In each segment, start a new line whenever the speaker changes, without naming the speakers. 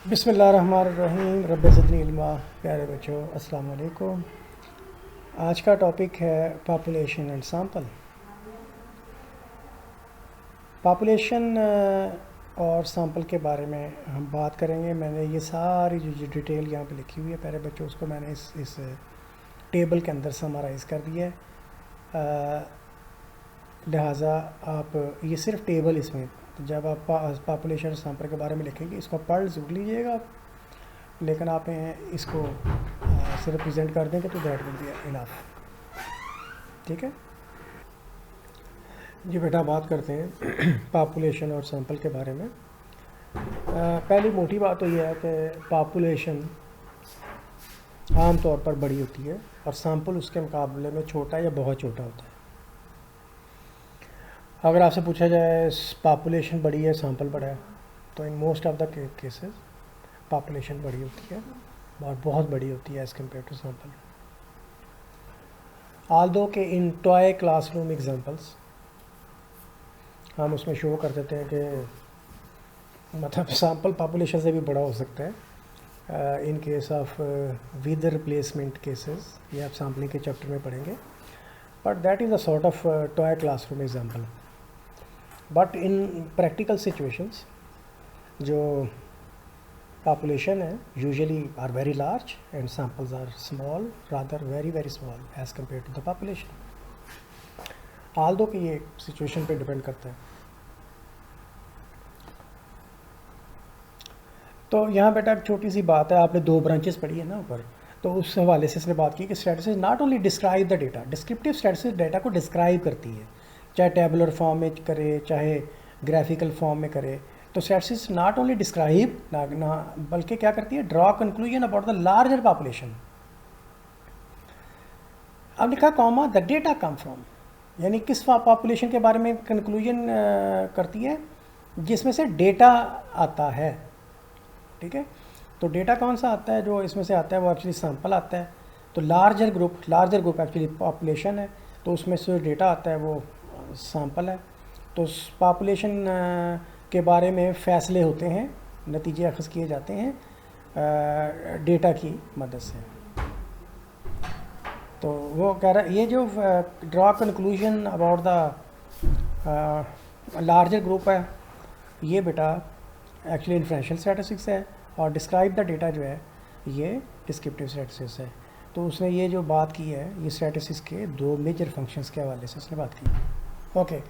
बिस्मिल्लाहिर्रहमानिर्रहीम। रब्बि ज़िदनी इल्मा। प्यारे बच्चों, अस्सलाम वालेकुम। आज का टॉपिक है पॉपुलेशन एंड सैंपल। पॉपुलेशन और सैंपल के बारे में हम बात करेंगे। मैंने ये सारी जो डिटेल यहाँ पे लिखी हुई है प्यारे बच्चों, उसको मैंने इस टेबल के अंदर समराइज़ कर दिया है। लिहाजा आप ये सिर्फ टेबल, इसमें जब आप पॉपुलेशन और सैंपल के बारे में लिखेंगे इसको पढ़ ज़रूर लीजिएगा, लेकिन आप इसको सिर्फ प्रेजेंट कर देंगे तो दैट विल बी इनफ। ठीक है जी बेटा, बात करते हैं पॉपुलेशन और सैंपल के बारे में। पहली मोटी बात तो यह है कि पॉपुलेशन आम तौर पर बड़ी होती है और सैंपल उसके मुकाबले में छोटा या बहुत छोटा होता है। अगर आपसे पूछा जाए पॉपुलेशन बड़ी है सैंपल बड़ा है, तो in most of the cases population बड़ी होती है और बहुत बड़ी होती है as compare to sample. Although के इन टॉय क्लासरूम एग्जांपल्स हम उसमें शो कर देते हैं कि मतलब सैंपल पॉपुलेशन से भी बड़ा हो सकता है in case of with replacement cases, ये आप सैम्पलिंग के चैप्टर में पढ़ेंगे। But that is a sort of toy classroom example. But in practical situations जो population है usually are very large and samples are small, rather very small as compared to the population. although कि ये situation पे depend करता है। तो यहाँ बेटा एक छोटी सी बात है, आपने दो ब्रांचेस पढ़ी है ना ऊपर, तो उस हवाले से इसने बात की कि statistics not only describe the data, descriptive statistics data को डिस्क्राइब करती है, चाहे टेबुलर फॉर्म में करे चाहे ग्राफिकल फॉर्म में करे। तो स्टैटिस्टिक्स नॉट ओनली डिस्क्राइब ना बल्कि क्या करती है, draw conclusion about the larger population. अब लिखा comma the data come from, यानी किस पॉपुलेशन के बारे में कंक्लूजन करती है, जिसमें से डेटा आता है। ठीक है, तो डेटा कौन सा आता है जो इसमें से आता है, वो एक्चुअली सैंपल आता है। तो लार्जर ग्रुप एक्चुअली पॉपुलेशन है, तो उसमें से डेटा आता है वो सैंपल है। तो पॉपुलेशन के बारे में फ़ैसले होते हैं, नतीजे अखज़ किए जाते हैं डेटा की मदद से। तो वो कह रहा है ये जो draw conclusion about the larger group है, ये बेटा एक्चुअली इन्फ्रेंशियल स्टैटिस्टिक्स है, और डिस्क्राइब द डेटा जो है ये डिस्क्रिप्टिव स्टैटिस्टिक्स है। तो उसने ये जो बात की है ये स्टैटिस्टिक्स के दो मेजर फंक्शंस के हवाले से उसने बात की। Okay,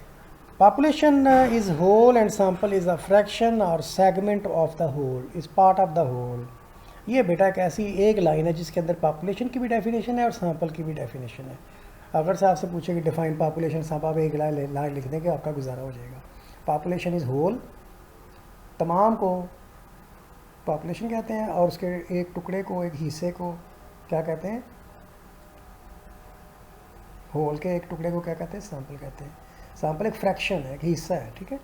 population is whole and sample is a fraction or segment of the whole, is part of the whole। ये बेटा एक ऐसी एक लाइन है जिसके अंदर पॉपुलेशन की भी डेफिनेशन है और सैंपल की भी डेफिनेशन है। अगर से आपसे पूछे कि डिफाइन पॉपुलेशन, सब आप एक लाइन लिख देंगे आपका गुजारा हो जाएगा। पॉपुलेशन इज़ होल, तमाम को पॉपुलेशन कहते हैं, और उसके एक टुकड़े को, एक हिस्से को क्या कहते हैं, होल के एक टुकड़े को क्या कहते हैं, सैंपल कहते हैं। सैंपल एक फ्रैक्शन है, एक हिस्सा है। ठीक है,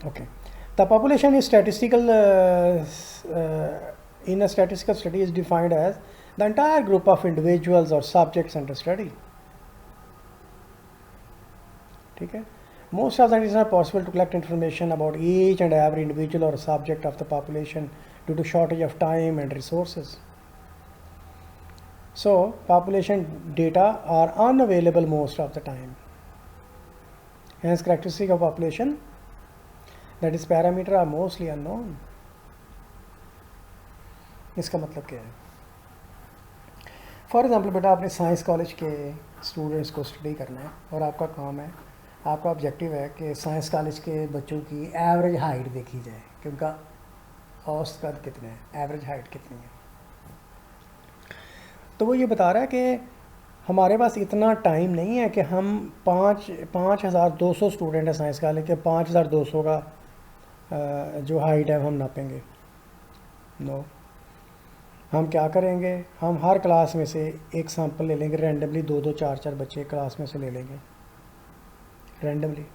okay. The population is statistical in a statistical study is defined as the entire group of individuals और सब्जेक्ट्स अंडर स्टडी। ठीक है, most of that is not possible to collect information about each and every individual or subject of the population due to shortage of time and resources. So population data are unavailable most of the time. Hence characteristic of population, that is parameter, are mostly unknown. इसका मतलब क्या है? For example बेटा आपने science college के students को study करना है और आपका काम है, आपका ऑब्जेक्टिव है कि साइंस कॉलेज के बच्चों की एवरेज हाइट देखी जाए कि उनका औसत कद कितना है, एवरेज हाइट कितनी है। तो वो ये बता रहा है कि हमारे पास इतना टाइम नहीं है कि हम 5,200 स्टूडेंट है साइंस कॉलेज के, 5,200 का जो हाइट है हम नापेंगे। नो, हम क्या करेंगे, हम हर क्लास में से एक सैंपल ले लेंगे रैंडमली, 2-2, 4-4 बच्चे क्लास में से ले लेंगे रैंडमली।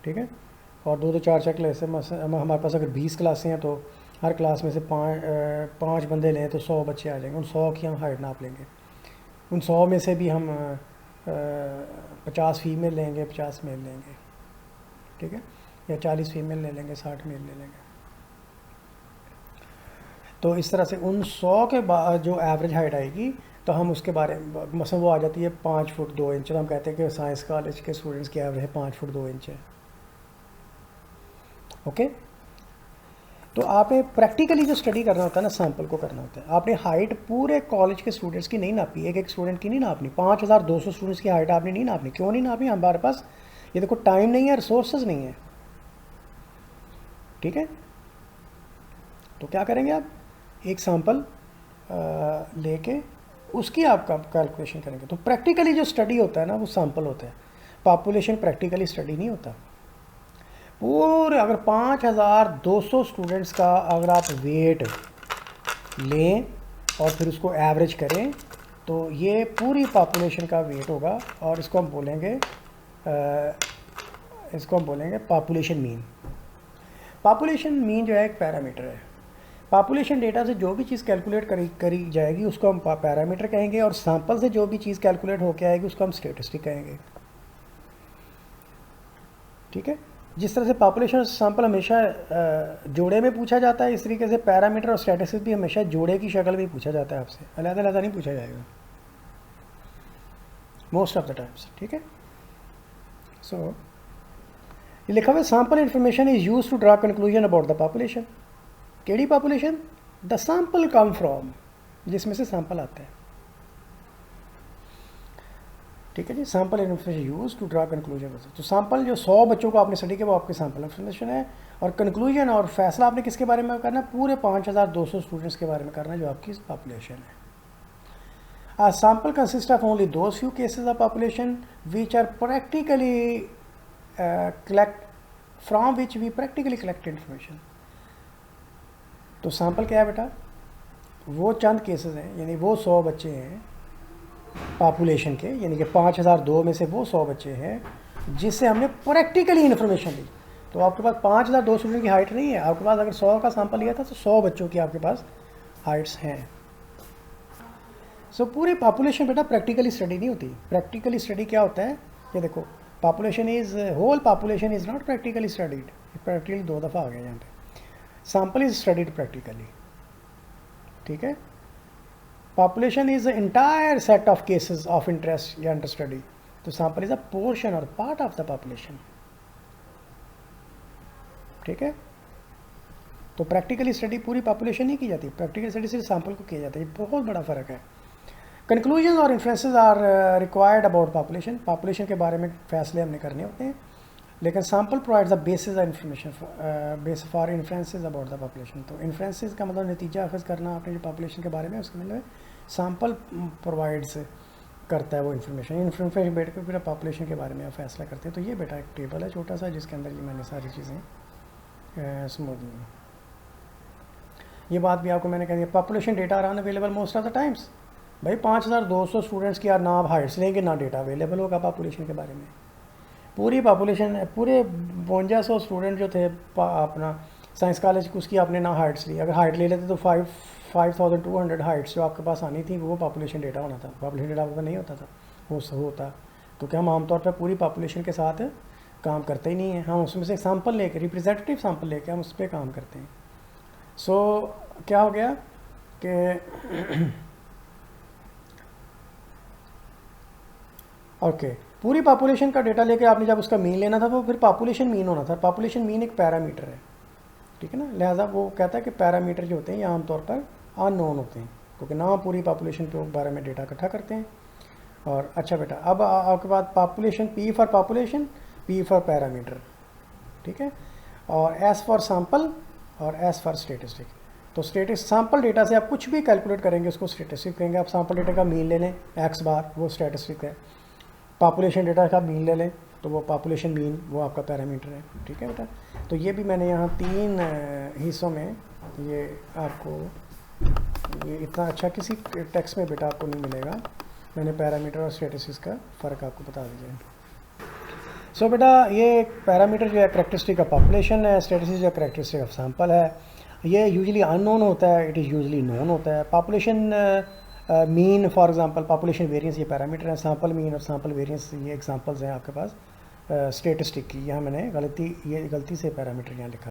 ठीक है, और 2-2, 4-4 क्लास से हमारे पास अगर 20 क्लासें हैं तो हर क्लास में से पाँच बंदे लें तो 100 बच्चे आ जाएंगे। उन 100 की हम हाइट नाप लेंगे। उन 100 में से भी हम 50 फीमेल लेंगे, 50 मेल लेंगे। ठीक है, या 40 फीमेल ले लेंगे, 60 मेल ले लेंगे। तो इस तरह से उन 100 के बाद जो एवरेज हाइट आएगी तो हम उसके बारे में, मसलन वो आ जाती है 5 फुट 2 इंच, तो हम कहते हैं कि साइंस कॉलेज के स्टूडेंट्स की एवरेज है 5 फुट 2 इंच है। ओके, तो आपने प्रैक्टिकली जो स्टडी करना होता है ना, सैंपल को करना होता है। आपने हाइट पूरे कॉलेज के स्टूडेंट्स की नहीं नापी, एक एक स्टूडेंट की नहीं नापनी, 5200 स्टूडेंट्स की हाइट आपने नहीं नापनी। क्यों नहीं नापनी? हमारे पास ये देखो टाइम नहीं है, रिसोर्सेज नहीं है, ठीक है। तो क्या करेंगे आप, एक सैंपल लेके उसकी आप कैलकुलेशन करेंगे। तो प्रैक्टिकली जो स्टडी होता है ना वो सैंपल होता है, पॉपुलेशन प्रैक्टिकली स्टडी नहीं होता। पूरे अगर 5200 स्टूडेंट्स का अगर आप वेट लें और फिर उसको एवरेज करें तो ये पूरी पॉपुलेशन का वेट होगा, और इसको हम बोलेंगे पॉपुलेशन मीन। पॉपुलेशन मीन जो है एक पैरामीटर है। पॉपुलेशन डेटा से जो भी चीज़ कैलकुलेट करी जाएगी उसको हम पैरामीटर कहेंगे, और सैंपल से जो भी चीज़ कैलकुलेट होकर आएगी उसको हम स्टेटिस्टिक कहेंगे, ठीक है। जिस तरह से पॉपुलेशन सैंपल हमेशा जोड़े में पूछा जाता है, इस तरीके से पैरामीटर और स्टैटिस्टिक्स भी हमेशा जोड़े की शक्ल में पूछा जाता है, आपसे अलग-अलग नहीं पूछा जाएगा मोस्ट ऑफ द टाइम्स, ठीक है। सो ये लिखा हुआ sample information is use to draw conclusion about the population. केड़ी population? The sample come from, जिसमें से सैंपल आता है, ठीक है जी। Sample information use to draw conclusion. तो सैंपल जो 100 बच्चों को आपने स्टडी किया वो आपके सैंपल इन्फॉर्मेशन है, और कंक्लूजन और फैसला आपने किसके बारे में करना है? पूरे 5200 स्टूडेंट्स के बारे में करना है जो आपकी पॉपुलेशन है। A sample consists of only those few cases of population which are practically from which we practically collect information। तो सैंपल क्या है बेटा? वो चंद केसेस हैं, यानी वो 100 बच्चे हैं पॉपुलेशन के, यानी कि 5002 में से वो 100 बच्चे हैं जिससे हमने प्रैक्टिकली इन्फॉर्मेशन ली। तो आपके पास 5002 स्टूडेंट की हाइट नहीं है, आपके पास अगर 100 का सैंपल लिया था तो 100 बच्चों की आपके पास हाइट्स हैं। सो पूरी पॉपुलेशन बेटा प्रैक्टिकली स्टडी नहीं होती। प्रैक्टिकली स्टडी क्या होता है? ये देखो, population is whole population is not practically studied. Practically 2 दफ़ा आ गया यहाँ पे। सैंपल इज स्टडीड प्रैक्टिकली, ठीक है। Population is entire set of cases of interest या अंडर स्टडी। तो सैंपल इज अ पोर्शन और पार्ट ऑफ द पॉपुलेशन, ठीक है। तो प्रैक्टिकली स्टडी पूरी पॉपुलेशन नहीं की जाती, प्रैक्टिकल स्टडी सिर्फ सैंपल को किया जाता है। ये बहुत बड़ा फ़र्क है। कंक्लूजन और inferences are required about population. Population के बारे में फैसले हमने करने होते हैं, लेकिन sample provides the basis information base for inferences about the population. तो इन्फ्रेंसेस का मतलब नतीजा अखज़ करना आपने जो पॉपुलेशन के बारे में, उसका मतलब सैंपल प्रोवाइड्स करता है वो इन्फॉर्मेशन बैठ कर फिर पॉपुलेशन के बारे में आप फैसला करते हैं। तो ये बेटा एक टेबल है छोटा सा जिसके अंदर ये मैंने सारी चीज़ें समझ ली। ये बात भी आपको मैंने कह दिया, population data are unavailable most of the times. भाई 5200 स्टूडेंट्स की यार ना आप हाइट्स लेंगे ना डेटा अवेलेबल होगा पॉपुलेशन के बारे में। पूरी पॉपुलेशन पूरे 5200 स्टूडेंट जो थे अपना साइंस कॉलेज की, उसकी आपने ना हाइट्स ली। अगर हाइट ले लेते तो 5200 हाइट्स जो आपके पास आनी थी वो पॉपुलेशन डेटा होना था। पॉपुलेशन डेटा आपके पास नहीं होता था, वो होता। तो क्या हम आमतौर पर पूरी पॉपुलेशन के साथ काम करते ही नहीं हैं, हम उसमें से सैंपल लेकर, रिप्रेजेंटेटिव सैंपल लेकर हम उस पर काम करते हैं। सो क्या हो गया कि ओके पूरी पॉपुलेशन का डेटा लेके आपने जब उसका मीन लेना था तो फिर पॉपुलेशन मीन होना था। पॉपुलेशन मीन एक पैरामीटर है, ठीक है ना। लिहाजा वो कहता है कि पैरामीटर जो होते हैं ये आमतौर पर अननोन होते हैं, क्योंकि ना पूरी पॉपुलेशन के बारे में डेटा इकट्ठा करते हैं। और अच्छा बेटा, अब आपके बाद population, P for population, P for parameter, ठीक है, और एस फॉर सैंपल और एस फॉर स्टेटिस्टिक। तो सैंपल डेटा से आप कुछ भी कैलकुलेट करेंगे उसको स्टेटिस्टिक कहेंगे। आप सैंपल डेटा का मीन ले लें एक्स बार, वो स्टेटिस्टिक है। पॉपुलेशन डेटा का मीन ले लें तो वो पॉपुलेशन मीन, वो आपका पैरामीटर है, ठीक है बेटा। तो ये भी मैंने यहाँ 3 हिस्सों में, ये आपको ये इतना अच्छा किसी टेक्स्ट में बेटा आपको नहीं मिलेगा। मैंने पैरामीटर और स्टेटिस्टिक्स का फ़र्क आपको बता दीजिए। सो बेटा ये पैरामीटर जो है करैक्टरिस्टिक ऑफ पॉपुलेशन है, स्टेटिस्टिक्स जो करैक्टरिस्टिक ऑफ सैंपल है। ये यूजुअली अननोन होता है, इट इज़ यूजुअली नोन होता है। Population mean for example, population variance ये पैरामीटर है। सैंपल मीन और सैंपल वेरिएंस ये एग्जांपल्स हैं आपके पास स्टेटिस्टिक की। यहाँ मैंने ये गलती से पैरामीटर यहाँ लिखा।